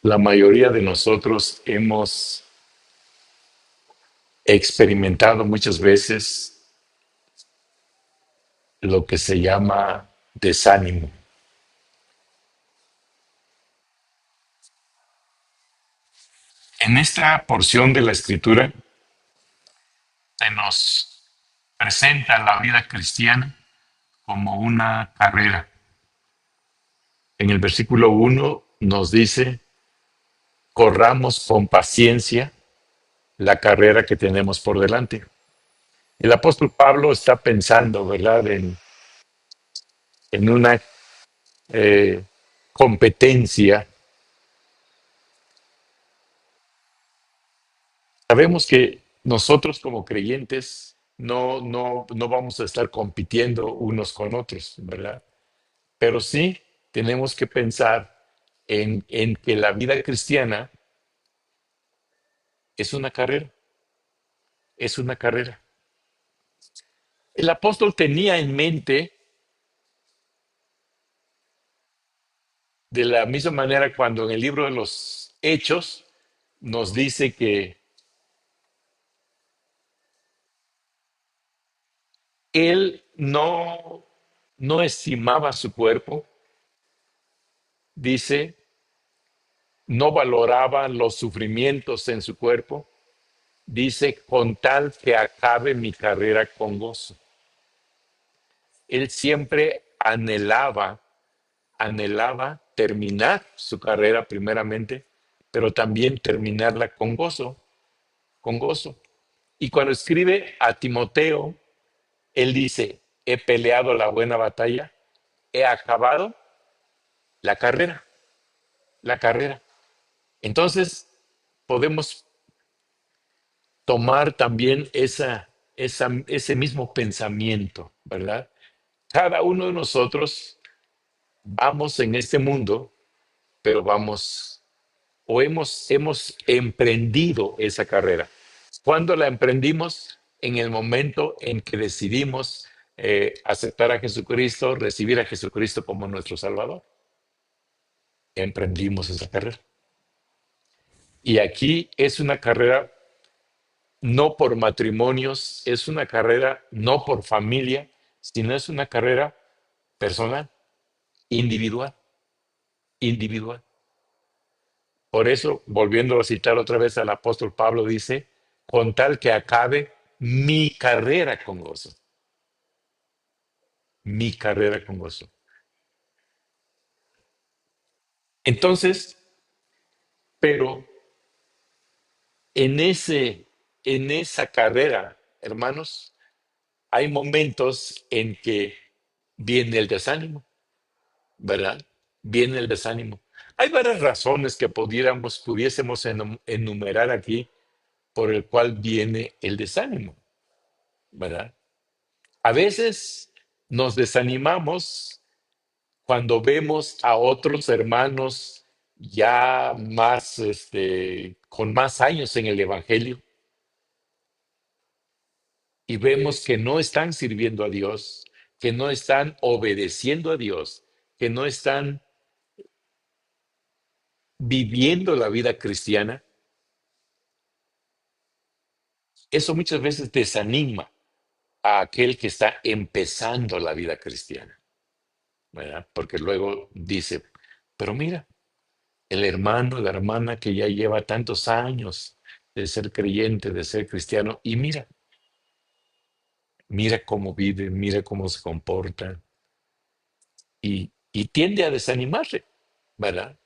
La mayoría de nosotros hemos experimentado muchas veces lo que se llama desánimo. En esta porción de la escritura se nos presenta la vida cristiana como una carrera. En el versículo 1 nos dice, corramos con paciencia la carrera que tenemos por delante. El apóstol Pablo está pensando, ¿verdad?, en una eh, competencia. Sabemos que nosotros como creyentes no vamos a estar compitiendo unos con otros, ¿verdad? Pero sí tenemos que pensar en que la vida cristiana es una carrera, es una carrera. El apóstol tenía en mente, de la misma manera cuando en el libro de los Hechos nos dice que él no estimaba su cuerpo, dice, no valoraba los sufrimientos en su cuerpo, dice, con tal que acabe mi carrera con gozo. Él siempre anhelaba terminar su carrera primeramente, pero también terminarla con gozo, con gozo. Y cuando escribe a Timoteo, él dice, he peleado la buena batalla, he acabado la carrera, la carrera. Entonces, podemos tomar también ese mismo pensamiento, ¿verdad? Cada uno de nosotros vamos en este mundo, pero vamos o hemos emprendido esa carrera. ¿Cuándo la emprendimos? En el momento en que decidimos aceptar a Jesucristo, recibir a Jesucristo como nuestro Salvador. Emprendimos esa carrera. Y aquí es una carrera no por matrimonios, es una carrera no por familia, sino es una carrera personal, individual, individual. Por eso, volviendo a citar otra vez al apóstol Pablo, dice, con tal que acabe mi carrera con gozo, mi carrera con gozo. Entonces, pero en esa carrera, hermanos, hay momentos en que viene el desánimo, ¿verdad? Viene el desánimo. Hay varias razones que pudiésemos enumerar aquí por el cual viene el desánimo, ¿verdad? A veces nos desanimamos cuando vemos a otros hermanos ya más, con más años en el Evangelio y vemos que no están sirviendo a Dios, que no están obedeciendo a Dios, que no están viviendo la vida cristiana. Eso muchas veces desanima a aquel que está empezando la vida cristiana, ¿verdad? Porque luego dice, pero mira, el hermano, la hermana que ya lleva tantos años de ser creyente, de ser cristiano, y mira cómo vive, mira cómo se comporta, y tiende a desanimarse, ¿verdad?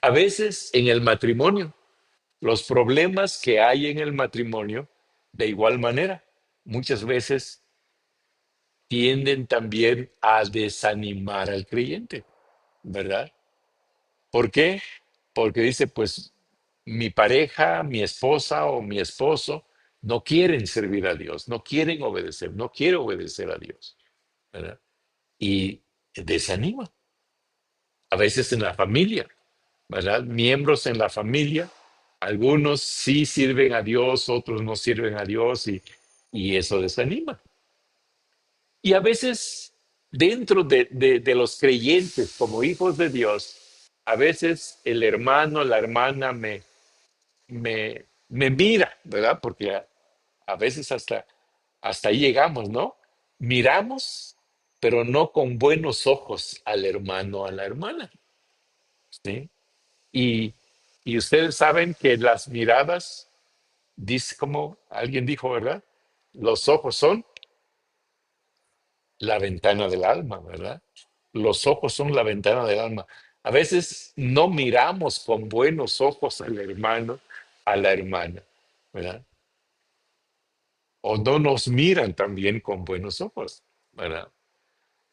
A veces en el matrimonio, los problemas que hay en el matrimonio, de igual manera, muchas veces tienden también a desanimar al creyente, ¿verdad? ¿Por qué? Porque dice, pues mi pareja, mi esposa o mi esposo no quieren servir a Dios, no quieren obedecer, no quiere obedecer a Dios, ¿verdad? Y desanima. A veces en la familia, ¿verdad? Miembros en la familia, algunos sí sirven a Dios, otros no sirven a Dios y eso desanima. Y a veces dentro de los creyentes como hijos de Dios, A veces el hermano, la hermana me mira, ¿verdad? Porque a veces hasta ahí llegamos, ¿no? Miramos, pero no con buenos ojos al hermano, a la hermana, ¿sí? Y, y ustedes saben que las miradas, dice como alguien dijo, ¿verdad? Los ojos son la ventana del alma, ¿verdad? Los ojos son la ventana del alma. A veces no miramos con buenos ojos al hermano, a la hermana, ¿verdad? O no nos miran también con buenos ojos, ¿verdad?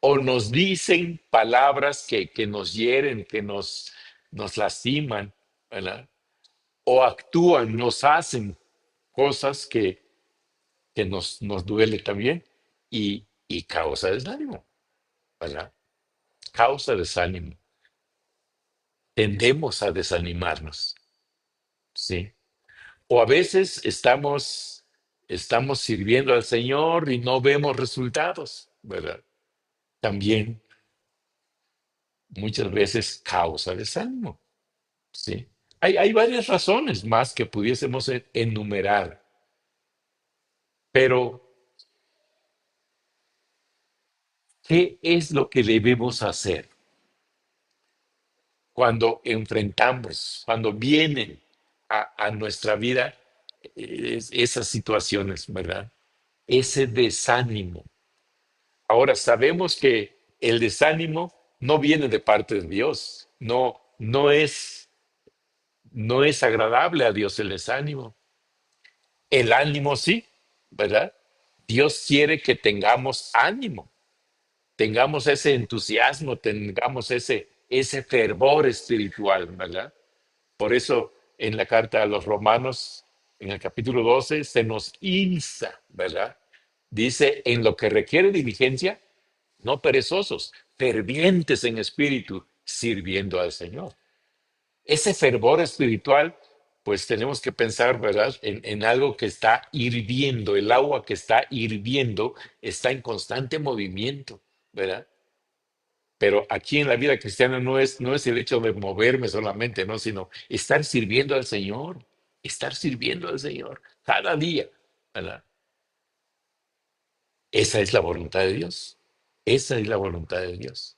O nos dicen palabras que nos hieren, nos lastiman, ¿verdad? O actúan, nos hacen cosas que nos duele también y causa desánimo, ¿verdad? Causa desánimo. Tendemos a desanimarnos, ¿sí? O a veces estamos sirviendo al Señor y no vemos resultados, ¿verdad? También muchas veces causa desánimo, ¿sí? Hay varias razones más que pudiésemos enumerar, pero ¿qué es lo que debemos hacer cuando enfrentamos, cuando vienen a nuestra vida esas situaciones, ¿verdad? Ese desánimo. Ahora sabemos que el desánimo no viene de parte de Dios, no es agradable a Dios el desánimo. El ánimo sí, ¿verdad? Dios quiere que tengamos ánimo, tengamos ese entusiasmo, tengamos ese fervor espiritual, ¿verdad? Por eso en la carta a los Romanos, en el capítulo 12 se nos insta, ¿verdad? Dice, en lo que requiere diligencia, no perezosos, fervientes en espíritu, sirviendo al Señor. Ese fervor espiritual, pues tenemos que pensar, ¿verdad?, en algo que está hirviendo, el agua que está hirviendo está en constante movimiento, ¿verdad? Pero aquí en la vida cristiana no es el hecho de moverme solamente, ¿no? Sino estar sirviendo al Señor cada día, ¿verdad? Esa es la voluntad de Dios. Esa es la voluntad de Dios.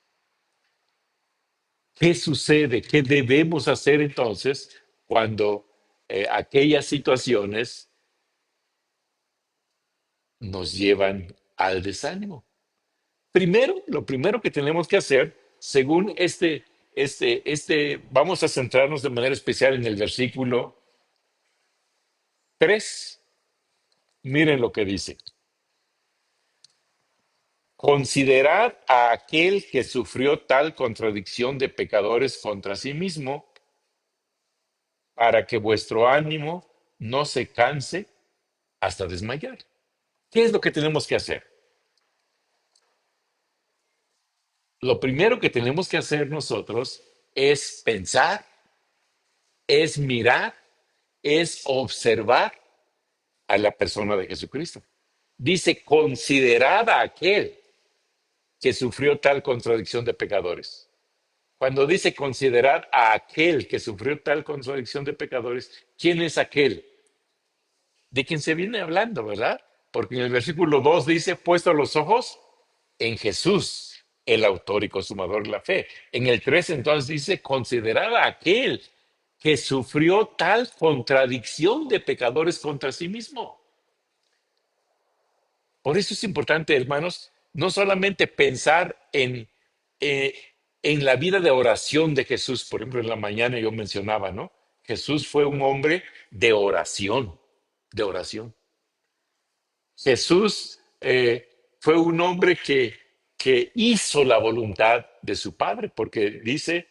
¿Qué sucede? ¿Qué debemos hacer entonces cuando aquellas situaciones nos llevan al desánimo? Primero, lo primero que tenemos que hacer, según vamos a centrarnos de manera especial en el versículo 3. Miren lo que dice. Considerad a aquel que sufrió tal contradicción de pecadores contra sí mismo, para que vuestro ánimo no se canse hasta desmayar. ¿Qué es lo que tenemos que hacer? Lo primero que tenemos que hacer nosotros es pensar, es mirar, es observar a la persona de Jesucristo. Dice, considerad a aquel que sufrió tal contradicción de pecadores. Cuando dice considerar a aquel que sufrió tal contradicción de pecadores, ¿quién es aquel? De quien se viene hablando, ¿verdad? Porque en el versículo 2 dice, puesto los ojos en Jesús, el autor y consumador de la fe. En el 3 entonces dice, considerar a aquel que sufrió tal contradicción de pecadores contra sí mismo. Por eso es importante, hermanos, no solamente pensar eh, en la vida de oración de Jesús. Por ejemplo, en la mañana yo mencionaba, ¿no? Jesús fue un hombre de oración, de oración. Jesús fue un hombre que hizo la voluntad de su Padre, porque dice,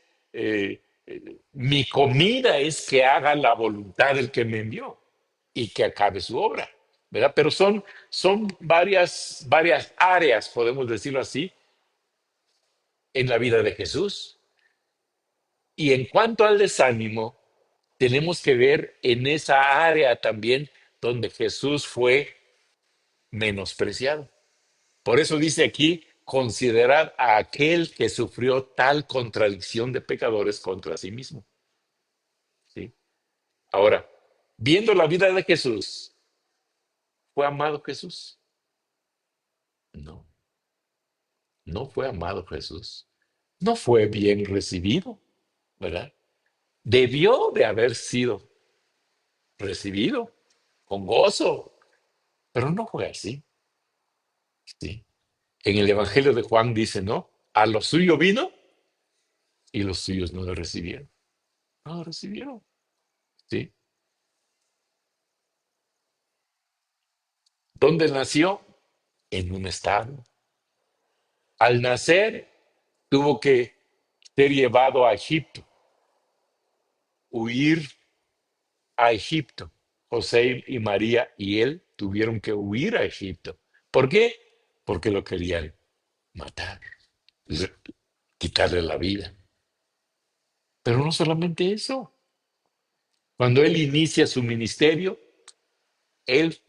mi comida es que haga la voluntad del que me envió y que acabe su obra, ¿verdad? Pero son varias áreas, podemos decirlo así, en la vida de Jesús. Y en cuanto al desánimo, tenemos que ver en esa área también donde Jesús fue menospreciado. Por eso dice aquí, considerad a aquel que sufrió tal contradicción de pecadores contra sí mismo. ¿Sí? Ahora, viendo la vida de Jesús, ¿fue amado Jesús? No, no fue amado Jesús. No fue bien recibido, ¿verdad? Debió de haber sido recibido con gozo, pero no fue así. ¿Sí? En el Evangelio de Juan dice, ¿no? A lo suyo vino y los suyos no lo recibieron. No lo recibieron. ¿Sí? ¿Dónde nació? En un estado. Al nacer tuvo que ser llevado a Egipto, huir a Egipto. José y María y él tuvieron que huir a Egipto. ¿Por qué? Porque lo querían matar, le- quitarle la vida. Pero no solamente eso. Cuando él inicia su ministerio, él,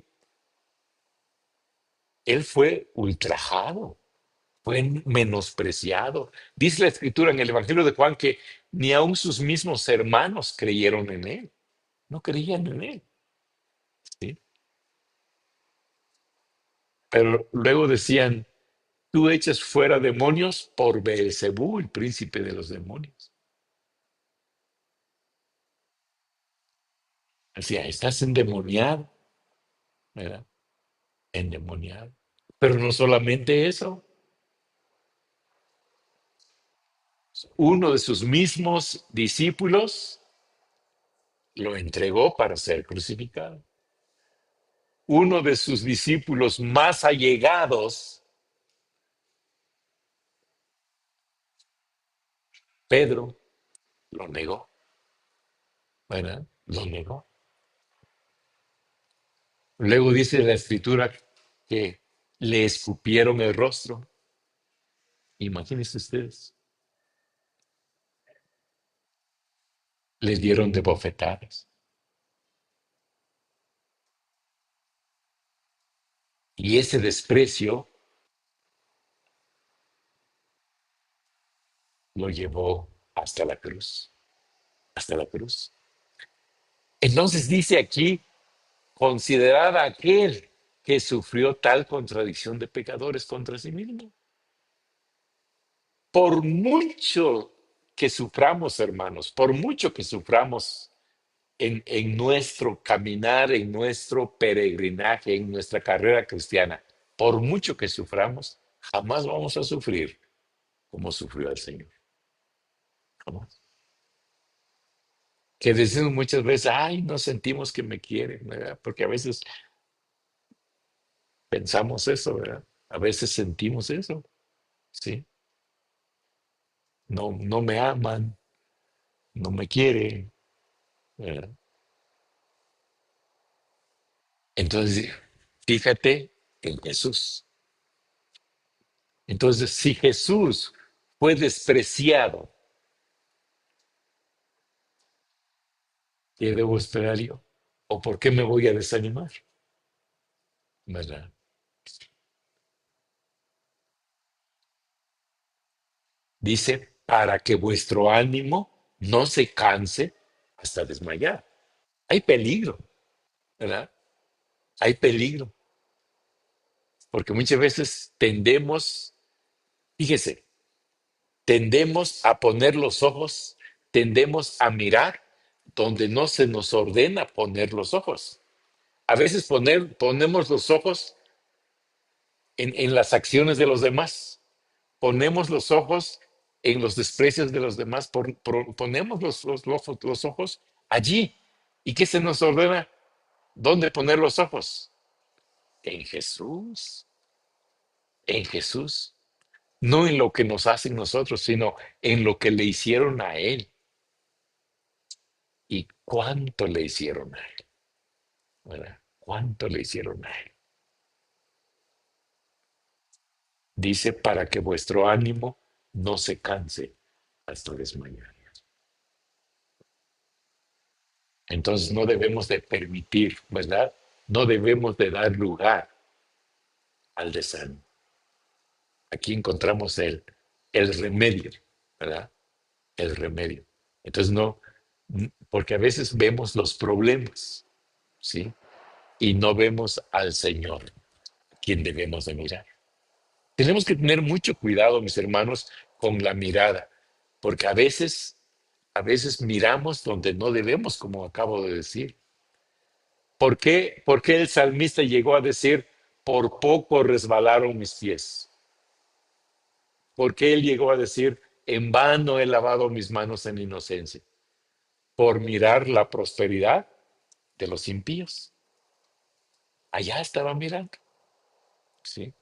él fue ultrajado, fue menospreciado. Dice la escritura en el Evangelio de Juan que ni aun sus mismos hermanos creyeron en él. No creían en él. ¿Sí? Pero luego decían, tú echas fuera demonios por Beelzebú, el príncipe de los demonios. Decía, estás endemoniado, ¿verdad? Endemoniado. Pero no solamente eso, uno de sus mismos discípulos lo entregó para ser crucificado. Uno de sus discípulos más allegados, Pedro, lo negó, ¿verdad? Lo negó. Luego dice la escritura que le escupieron el rostro. Imagínense ustedes, le dieron de bofetadas. Y ese desprecio lo llevó hasta la cruz, hasta la cruz. Entonces dice aquí, considerad a aquel que sufrió tal contradicción de pecadores contra sí mismo. Por mucho que suframos, hermanos, por mucho que suframos en nuestro caminar, en nuestro peregrinaje, en nuestra carrera cristiana, por mucho que suframos, jamás vamos a sufrir como sufrió el Señor. Jamás. Que decimos muchas veces, ay, no sentimos que me quieren, ¿verdad? Porque a veces pensamos eso, ¿verdad? A veces sentimos eso, ¿sí? No, no me aman, no me quieren, ¿verdad? Entonces, fíjate en Jesús. Entonces, si Jesús fue despreciado, ¿qué debo esperar yo? ¿O por qué me voy a desanimar? ¿Verdad? Dice, para que vuestro ánimo no se canse hasta desmayar. Hay peligro, ¿verdad? Hay peligro, porque muchas veces tendemos, fíjese, tendemos a poner los ojos, tendemos a mirar donde no se nos ordena poner los ojos. A veces ponemos los ojos en las acciones de los demás, ponemos los ojos en los desprecios de los demás, ponemos los ojos allí. ¿Y qué se nos ordena? ¿Dónde poner los ojos? En Jesús, en Jesús. No en lo que nos hacen nosotros, sino en lo que le hicieron a Él. ¿Y cuánto le hicieron a Él? ¿Verdad? ¿Cuánto le hicieron a Él? Dice, para que vuestro ánimo no se canse hasta desmayar. Entonces no debemos de permitir, ¿verdad? No debemos de dar lugar al desánimo. Aquí encontramos el remedio, ¿verdad? El remedio. Entonces no, porque a veces vemos los problemas, ¿sí? Y no vemos al Señor, quien debemos de mirar. Tenemos que tener mucho cuidado, mis hermanos, con la mirada, porque a veces miramos donde no debemos, como acabo de decir. ¿Por qué el salmista llegó a decir, por poco resbalaron mis pies? ¿Por qué él llegó a decir, en vano he lavado mis manos en inocencia? Por mirar la prosperidad de los impíos. Allá estaba mirando, ¿sí?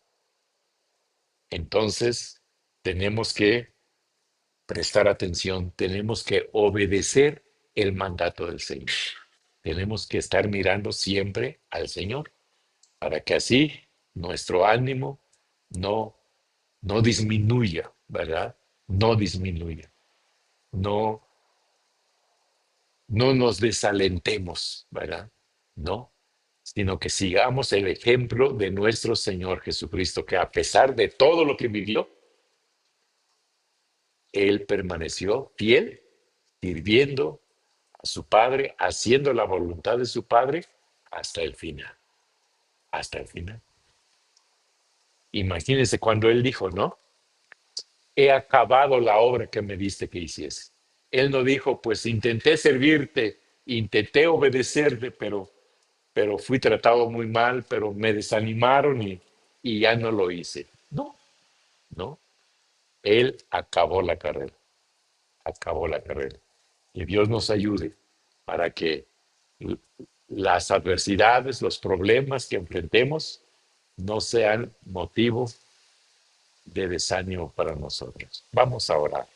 Entonces, tenemos que prestar atención, tenemos que obedecer el mandato del Señor. Tenemos que estar mirando siempre al Señor para que así nuestro ánimo no, no disminuya, ¿verdad? No disminuya, no, no nos desalentemos, ¿verdad? No, sino que sigamos el ejemplo de nuestro Señor Jesucristo, que a pesar de todo lo que vivió, Él permaneció fiel, sirviendo a su Padre, haciendo la voluntad de su Padre hasta el final, hasta el final. Imagínense cuando Él dijo, ¿no? He acabado la obra que me diste que hiciese. Él no dijo, pues intenté servirte, intenté obedecerte, pero fui tratado muy mal, pero me desanimaron y ya no lo hice. No, no. Él acabó la carrera. Que Dios nos ayude para que las adversidades, los problemas que enfrentemos no sean motivo de desánimo para nosotros. Vamos a orar.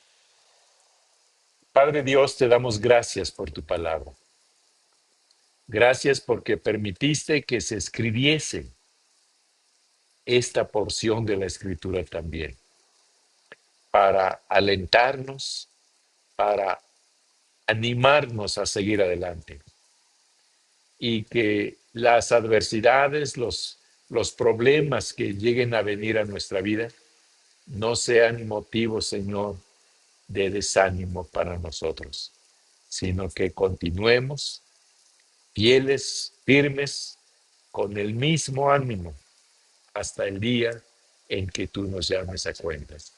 Padre Dios, te damos gracias por tu palabra. Gracias porque permitiste que se escribiese esta porción de la escritura también, para alentarnos, para animarnos a seguir adelante y que las adversidades, los problemas que lleguen a venir a nuestra vida no sean motivos, Señor, de desánimo para nosotros, sino que continuemos fieles, firmes, con el mismo ánimo hasta el día en que tú nos llames a cuentas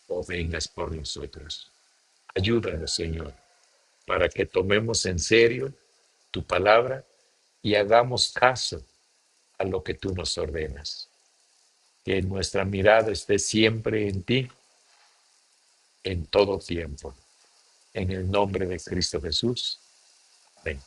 o vengas por nosotros. Ayúdanos, Señor, para que tomemos en serio tu palabra y hagamos caso a lo que tú nos ordenas. Que nuestra mirada esté siempre en ti, en todo tiempo. En el nombre de Cristo Jesús. Amén.